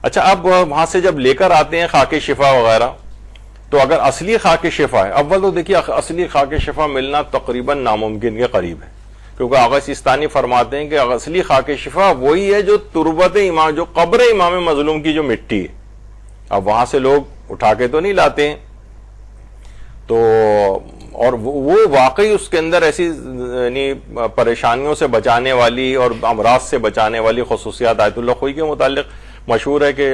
اچھا اب وہاں سے جب لے کر آتے ہیں خاک شفا وغیرہ، تو اگر اصلی خاک شفا ہے، اول تو دیکھیے اصلی خاک شفا ملنا تقریباً ناممکن کے قریب ہے، کیونکہ آغا سیستانی فرماتے ہیں کہ اصلی خاک شفا وہی ہے جو تربت امام، جو قبر امام مظلوم کی جو مٹی ہے، اب وہاں سے لوگ اٹھا کے تو نہیں لاتے ہیں، تو اور وہ واقعی اس کے اندر ایسی یعنی پریشانیوں سے بچانے والی اور امراض سے بچانے والی خصوصیات آیت اللہ خوئی کے متعلق مشہور ہے کہ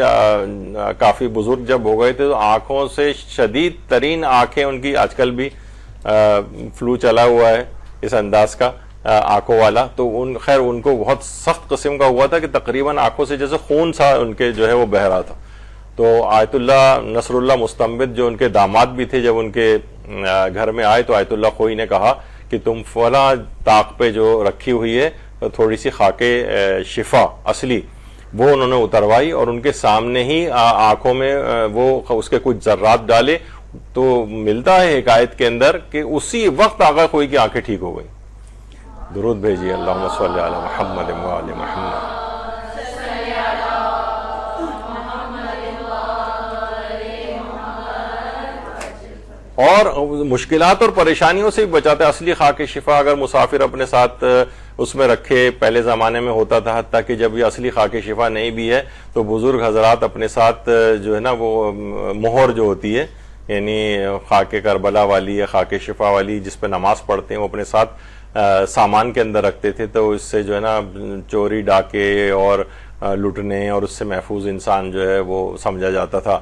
کافی بزرگ جب ہو گئے تھے تو آنکھوں سے شدید ترین آنکھیں ان کی، آج کل بھی فلو چلا ہوا ہے اس انداز کا آنکھوں والا، تو خیر ان کو بہت سخت قسم کا ہوا تھا کہ تقریباً آنکھوں سے جیسے خون سا ان کے جو ہے وہ بہ رہا تھا. تو آیت اللہ نصر اللہ مستنبت جو ان کے داماد بھی تھے، جب ان کے گھر میں آئے تو آیت اللہ خوئی نے کہا کہ تم فلاں طاق پہ جو رکھی ہوئی ہے تھوڑی سی خاک شفا اصلی، وہ انہوں نے اتروائی اور ان کے سامنے ہی آنکھوں میں وہ اس کے کچھ ذرات ڈالے، تو ملتا ہے حکایت کے اندر کہ اسی وقت آقا خوئی کی آنکھیں ٹھیک ہو گئی. درود بھیجیے اللہم صلی علی محمد و آل محمد. اور مشکلات اور پریشانیوں سے بھی بچاتا ہے اصلی خاک شفا. اگر مسافر اپنے ساتھ اس میں رکھے، پہلے زمانے میں ہوتا تھا، حتیٰ کہ جب یہ اصلی خاک شفا نہیں بھی ہے تو بزرگ حضرات اپنے ساتھ جو ہے نا وہ مہر جو ہوتی ہے، یعنی خاک کربلا والی یا خاک شفا والی جس پہ نماز پڑھتے ہیں، وہ اپنے ساتھ سامان کے اندر رکھتے تھے، تو اس سے جو ہے نا چوری ڈاکے اور لٹنے اور اس سے محفوظ انسان جو ہے وہ سمجھا جاتا تھا.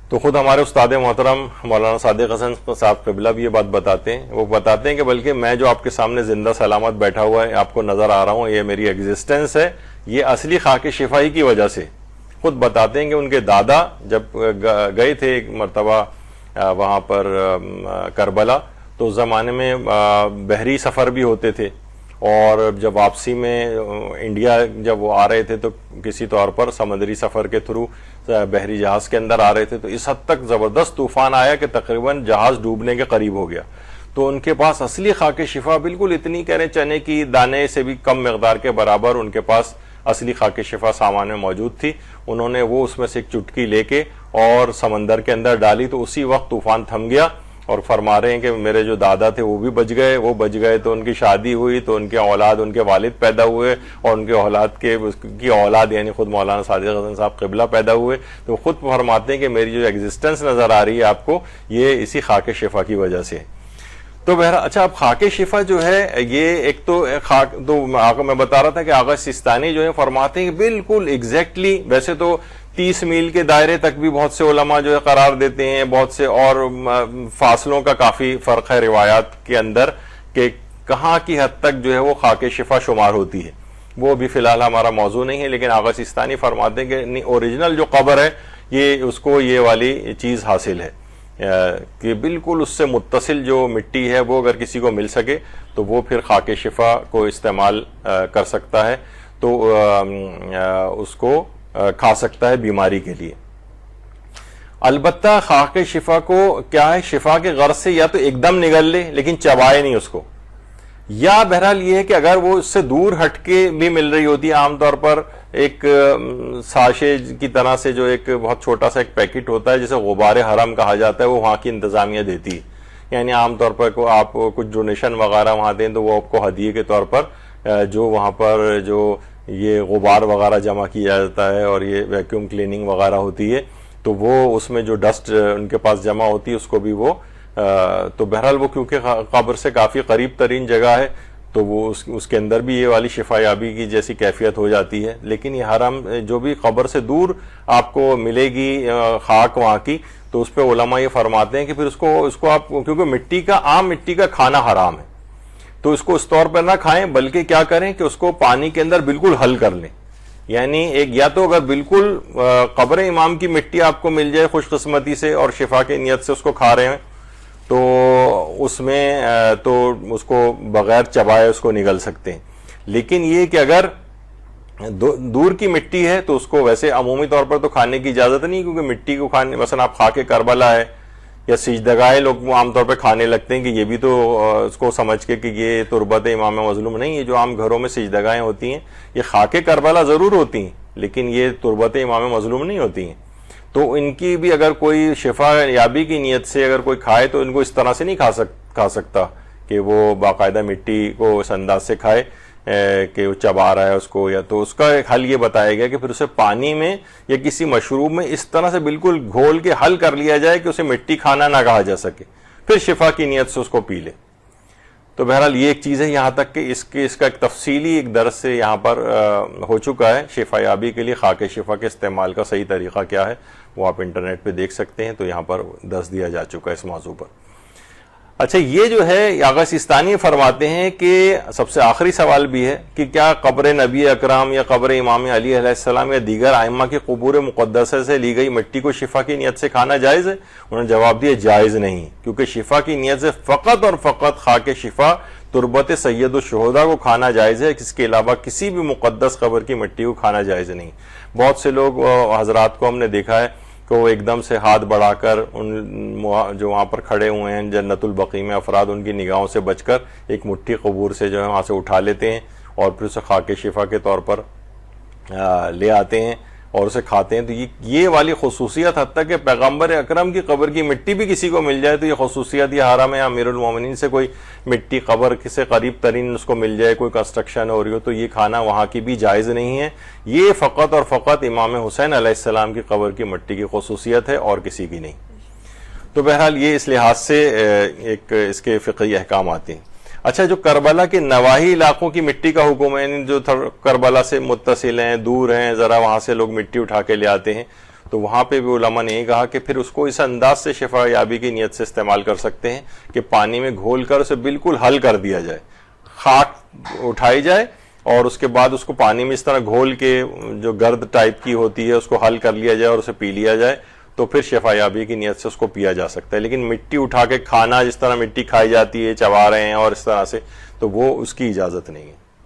تو خود ہمارے استاد محترم مولانا صادق حسن صاحب قبلہ بھی یہ بات بتاتے ہیں. وہ بتاتے ہیں کہ بلکہ میں جو آپ کے سامنے زندہ سلامت بیٹھا ہوا ہے، آپ کو نظر آ رہا ہوں، یہ میری ایگزسٹنس ہے، یہ اصلی خاک شفائی کی وجہ سے. خود بتاتے ہیں کہ ان کے دادا جب گئے تھے ایک مرتبہ وہاں پر کربلا، تو اس زمانے میں بحری سفر بھی ہوتے تھے، اور جب واپسی میں انڈیا جب وہ آ رہے تھے تو کسی طور پر سمندری سفر کے تھرو بحری جہاز کے اندر آ رہے تھے، تو اس حد تک زبردست طوفان آیا کہ تقریباً جہاز ڈوبنے کے قریب ہو گیا. تو ان کے پاس اصلی خاک شفا بالکل اتنی کہہ رہے چنے کی دانے سے بھی کم مقدار کے برابر ان کے پاس اصلی خاک شفا سامان میں موجود تھی. انہوں نے وہ اس میں سے ایک چٹکی لے کے اور سمندر کے اندر ڈالی، تو اسی وقت طوفان تھم گیا. اور فرما رہے ہیں کہ میرے جو دادا تھے وہ بھی بچ گئے، تو ان کی شادی ہوئی، تو ان کے اولاد، ان کے والد پیدا ہوئے، اور ان کے اولاد کی اولاد یعنی خود مولانا صادق حسن صاحب قبلہ پیدا ہوئے. تو خود فرماتے ہیں کہ میری جو ایگزسٹنس نظر آ رہی ہے آپ کو، یہ اسی خاک شفا کی وجہ سے. تو بہرحال اچھا، اب خاک شفا جو ہے یہ ایک تو میں بتا رہا تھا کہ آغا سیستانی جو ہے فرماتے ہیں کہ بالکل ایگزیکٹلی، ویسے تو 30 میل کے دائرے تک بھی بہت سے علماء جو ہے قرار دیتے ہیں، بہت سے اور فاصلوں کا کافی فرق ہے روایات کے اندر کہ کہاں کی حد تک جو ہے وہ خاک شفا شمار ہوتی ہے. وہ بھی فی الحال ہمارا موضوع نہیں ہے، لیکن آغا سیستانی فرماتے ہیں کہ اوریجنل جو قبر ہے یہ اس کو یہ والی چیز حاصل ہے کہ بالکل اس سے متصل جو مٹی ہے وہ اگر کسی کو مل سکے تو وہ پھر خاک شفا کو استعمال کر سکتا ہے، تو اس کو کھا سکتا ہے بیماری کے لیے. البتہ خاک شفا کو کیا ہے، شفا کے غرض سے یا تو ایک دم نگل لے لیکن چبائے نہیں اس کو، یا بہرحال یہ ہے کہ اگر وہ اس سے دور ہٹ کے بھی مل رہی ہوتی ہے، عام طور پر ایک ساشے کی طرح سے جو ایک بہت چھوٹا سا ایک پیکٹ ہوتا ہے جسے غبار حرم کہا جاتا ہے، وہ وہاں کی انتظامیہ دیتی ہے. یعنی عام طور پر آپ کچھ ڈونیشن وغیرہ وہاں دیں تو وہ آپ کو ہدیے کے طور پر جو وہاں پر جو یہ غبار وغیرہ جمع کیا جاتا ہے اور یہ ویکیوم کلیننگ وغیرہ ہوتی ہے، تو وہ اس میں جو ڈسٹ ان کے پاس جمع ہوتی ہے اس کو بھی وہ تو بہرحال وہ کیونکہ قبر سے کافی قریب ترین جگہ ہے تو وہ اس کے اندر بھی یہ والی شفا یابی کی جیسی کیفیت ہو جاتی ہے. لیکن یہ حرم جو بھی قبر سے دور آپ کو ملے گی خاک وہاں کی، تو اس پہ علماء یہ فرماتے ہیں کہ پھر اس کو آپ، کیونکہ عام مٹی کا کھانا حرام ہے، تو اس کو اس طور پر نہ کھائیں، بلکہ کیا کریں کہ اس کو پانی کے اندر بالکل حل کر لیں. یعنی ایک یا تو اگر بالکل قبر امام کی مٹی آپ کو مل جائے خوش قسمتی سے اور شفا کی نیت سے اس کو کھا رہے ہیں، تو اس میں تو اس کو بغیر چبائے اس کو نگل سکتے ہیں. لیکن یہ کہ اگر دور کی مٹی ہے تو اس کو ویسے عمومی طور پر تو کھانے کی اجازت نہیں، کیونکہ مٹی کو کھانے، مثلا آپ خاک کربلا ہے یا سجدگاہ لوگ عام طور پہ کھانے لگتے ہیں کہ یہ بھی تو اس کو سمجھ کے کہ یہ تربت امام مظلوم نہیں ہے. جو عام گھروں میں سجدگاہیں ہوتی ہیں یہ خاک کربلا ضرور ہوتی ہیں، لیکن یہ تربت امام مظلوم نہیں ہوتی ہیں. تو ان کی بھی اگر کوئی شفا یابی کی نیت سے اگر کوئی کھائے تو ان کو اس طرح سے نہیں کھا سکتا کہ وہ باقاعدہ مٹی کو اس انداز سے کھائے کہ وہ چبا رہا ہے اس کو. یا تو اس کا ایک حل یہ بتایا گیا کہ پھر اسے پانی میں یا کسی مشروب میں اس طرح سے بالکل گھول کے حل کر لیا جائے کہ اسے مٹی کھانا نہ کہا جا سکے, پھر شفا کی نیت سے اس کو پی لے. تو بہرحال یہ ایک چیز ہے, یہاں تک کہ اس کا ایک تفصیلی ایک درس سے یہاں پر ہو چکا ہے. شفا یابی کے لیے خاک شفا کے استعمال کا صحیح طریقہ کیا ہے وہ آپ انٹرنیٹ پہ دیکھ سکتے ہیں, تو یہاں پر درس دیا جا چکا ہے اس موضوع پر. اچھا, یہ جو ہے آغا سیستانی فرماتے ہیں کہ سب سے آخری سوال بھی ہے کہ کیا قبر نبی اکرام یا قبر امام علی علیہ السلام یا دیگر ائمہ کی قبور مقدسہ سے لی گئی مٹی کو شفا کی نیت سے کھانا جائز ہے؟ انہوں نے جواب دیا جائز نہیں, کیونکہ شفا کی نیت سے فقط اور فقط خاک شفا تربت سید الشہداء کو کھانا جائز ہے, اس کے علاوہ کسی بھی مقدس قبر کی مٹی کو کھانا جائز نہیں. بہت سے لوگ حضرات کو ہم نے دیکھا ہے کہ وہ ایک دم سے ہاتھ بڑھا کر ان جو وہاں پر کھڑے ہوئے ہیں جنت البقیع میں افراد, ان کی نگاہوں سے بچ کر ایک مٹھی قبور سے جو ہے وہاں سے اٹھا لیتے ہیں اور پھر اسے خاک شفا کے طور پر لے آتے ہیں اور اسے کھاتے ہیں. تو یہ والی خصوصیت حتیٰ کہ پیغمبر اکرم کی قبر کی مٹی بھی کسی کو مل جائے تو یہ خصوصیت, یہ حرم ہے امیر المومنین سے کوئی مٹی قبر سے قریب ترین اس کو مل جائے, کوئی کنسٹرکشن ہو رہی ہو, تو یہ کھانا وہاں کی بھی جائز نہیں ہے. یہ فقط اور فقط امام حسین علیہ السلام کی قبر کی مٹی کی خصوصیت ہے اور کسی کی نہیں. تو بہرحال یہ اس لحاظ سے ایک اس کے فقہی احکام آتے ہیں. اچھا, جو کربلا کے نواحی علاقوں کی مٹی کا حکم ہے, جو کربلا سے متصل ہیں, دور ہیں ذرا, وہاں سے لوگ مٹی اٹھا کے لے آتے ہیں, تو وہاں پہ بھی علماء نے یہ کہا کہ پھر اس کو اس انداز سے شفا یابی کی نیت سے استعمال کر سکتے ہیں کہ پانی میں گھول کر اسے بالکل حل کر دیا جائے, خاک اٹھائی جائے اور اس کے بعد اس کو پانی میں اس طرح گھول کے جو گرد ٹائپ کی ہوتی ہے اس کو حل کر لیا جائے اور اسے پی لیا جائے, تو پھر شفا یابی کی نیت سے اس کو پیا جا سکتا ہے. لیکن مٹی اٹھا کے کھانا, جس طرح مٹی کھائی جاتی ہے چبا رہے ہیں اور اس طرح سے, تو وہ اس کی اجازت نہیں ہے.